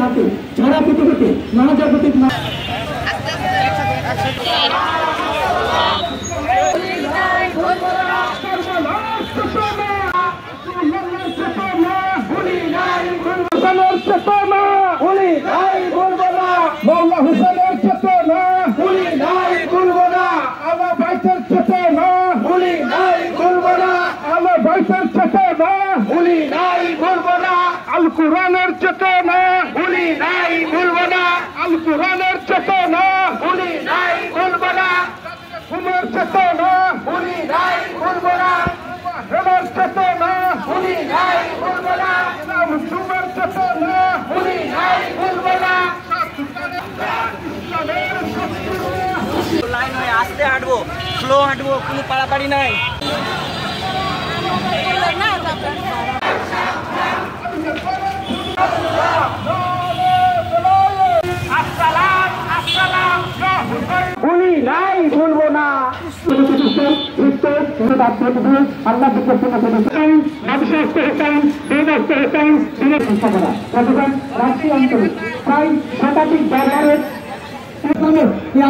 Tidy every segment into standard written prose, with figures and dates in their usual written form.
হাতে সারা পৃথিবীতে মহাজাগতিক মৌলা হুসেনের চেতনা ভুলি নাই ভুলব না, আল্লাহ বাইতের চেতনা ভুলি নাই ভুলব না, আল্লাহ বাইতের চেতনা ভুলি নাই ভুলব না, আল কোরআনের চেতনা ভুলি নাই ভুলব না, আল কোরআনের চেতনা ভুলি নাই ভুলব না, সুমের চেতনা ভুলি নাই ভুলব না, হেমের চেতনা ভুলি নাই ভুলব না, সুমের চেতনা ভুলি নাই ভুলব না। লাইন হয়ে আস্তে হাঁটবো, স্লো হাঁটবো, কোনো পাড়াপাড়ি নাই। ভুলি নাই ভুলবো না।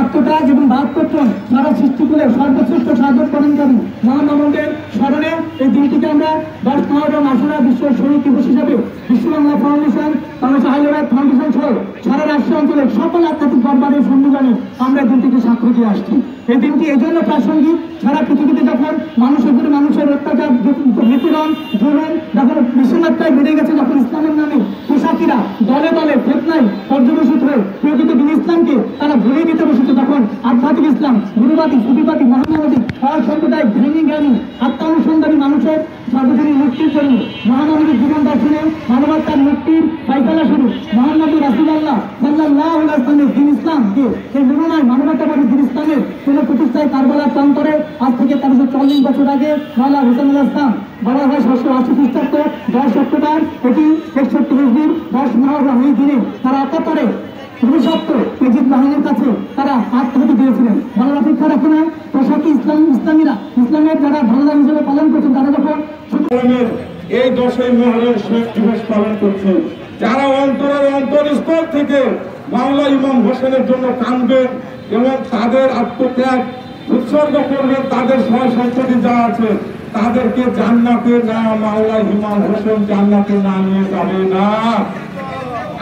আত্মত্যাগ এবং ভাবপত্রণ সারা সৃষ্টি করে সর্বশ্রেষ্ঠ সাধক প্রদানকারী মহামানবের স্মরণে এই দিনটিকে আমরা 10 মুহররম আশুরা বিশ্ব শহীদ দিবস হিসাবে বিশ্ব Bangla foundation, Bangladesh highlight foundation সহ সারা রাষ্ট্র অঞ্চলের সকল আধ্যাত্মিক দরবারের সম্মেলনে আমরা দিনটিকে সাক্ষ্য দিয়ে আসছি। এই দিনটি এই জন্য প্রাসঙ্গিক, সারা পৃথিবীতে যখন মানুষের উপরে মানুষের অত্যাচার, নিপীড়ন, জুলুম যখন বিশ্বমাত্রায় বেড়ে গেছে, যখন ইসলামের নামে পোশাকিরা দলে দলে ফেতনায় পর্যবেসিত হয়ে প্রকৃত দিন ইসলামকে তারা ভুলে দিতে বসেছে, তখন আধ্যাত্মিক ইসলাম, গুরুবাদী, সুফিবাদী, মহামানবিক সাম্প্রদায়িক ধ্যানী জ্ঞানী আত্মানুসন্ধানী মানুষের সর্বজনীন মুক্তির জন্য মহামানবিক জীবন দর্শনে মানবতার মুক্তির ফাইসালা শুরু মহানবী রাসূলুল্লাহ সাল্লাল্লাহু আলাইহি ওয়াসাল্লামের দিন ইসলামকে এই মনোনয় মানবতাবাদী দিন ইসলামের কোন প্রতিষ্ঠায় কারবালার প্রান্তরে আজ থেকে 440 বছর আগে মওলানা হুসাইনুল ইসলাম বলা হয় 780 খ্রিস্টাব্দ 10 অক্টোবর, এটি 61 হিজরির 10 মুহররম এই দিনে তারা একাত্তরে অভিশপ্ত ইজিপ্ট বাহিনীর কাছে তারা আত্মহত্যা দিয়েছিলেন। বলার অপেক্ষা রাখে না, পোশাকি ইসলামীরা ইসলামের যারা ধর্মদান হিসেবে পালন করছেন তারা যখন এই 10ই মুহররম শহীদ দিবস পালন করছে, যারা অন্তরের অন্তরস্থল থেকে মাওলা ইমাম হোসেনের জন্য কাঁদবেন এবং তাদের আত্মত্যাগ উৎসর্গ করবেন, তাদের সহসন্ততি যা আছে তাদেরকে জান্নাতে না মাওলা ইমাম হোসেন জান্নাতে না নিয়ে যাবে না।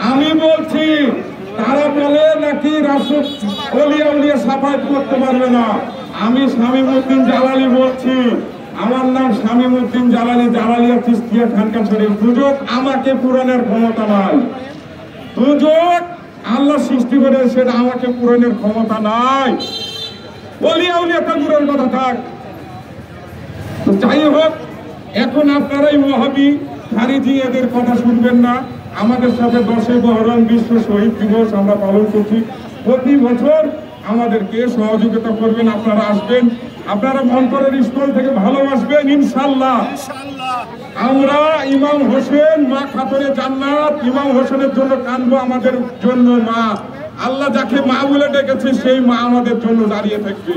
আমি বলছি, তারা বলে নাকি রাসূল ওলিয়া উলিয়া সাফায়াত করতে পারবে না। আমি শামীমউদ্দিন জালালী বলছি, আমার নাম শামীমউদ্দিন জালালী, জালালিয়া চিশতিয়া খানকা শরীফ। দুজক আমাকে পূরণের ক্ষমতা নাই, দুজক আল্লাহ সৃষ্টি করে, সেটা আমাকে পূরণের ক্ষমতা নাই। ওলিয়া উলিয়া তো দূরের কথা থাক। যাই হোক, এখন আপনারাই ওয়াহাবি খারিজি এদের কথা শুনবেন না। আমাদের সাথে 10ই মুহররম বিশ্ব শহীদ দিবস আমরা পালন করছি। প্রতি বছর আমাদেরকে সহযোগিতা করবেন, আপনারা আসবেন, আপনারা অন্তরের স্থল থেকে ভালোবাসবেন ইনশাআল্লাহ। আমরা ইমাম হোসেন মা খাতুনে জান্নাত, ইমাম হোসেনের জন্য কাঁদবো, আমাদের জন্য মা। আল্লাহ যাকে মা বলে ডেকেছে সেই মা আমাদের জন্য দাঁড়িয়ে থাকবে।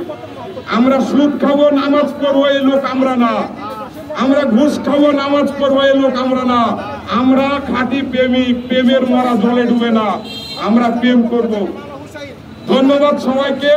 আমরা সুদ খাবো, নামাজ পড়বো, এই লোক আমরা না। আমরা ঘুষ খাবো, নামাজ পড়বো, এই লোক আমরা না। আমরা খাঁটি প্রেমিক, প্রেমের মরা জলে ডুবে না, আমরা প্রেম করব। ধন্যবাদ সবাইকে।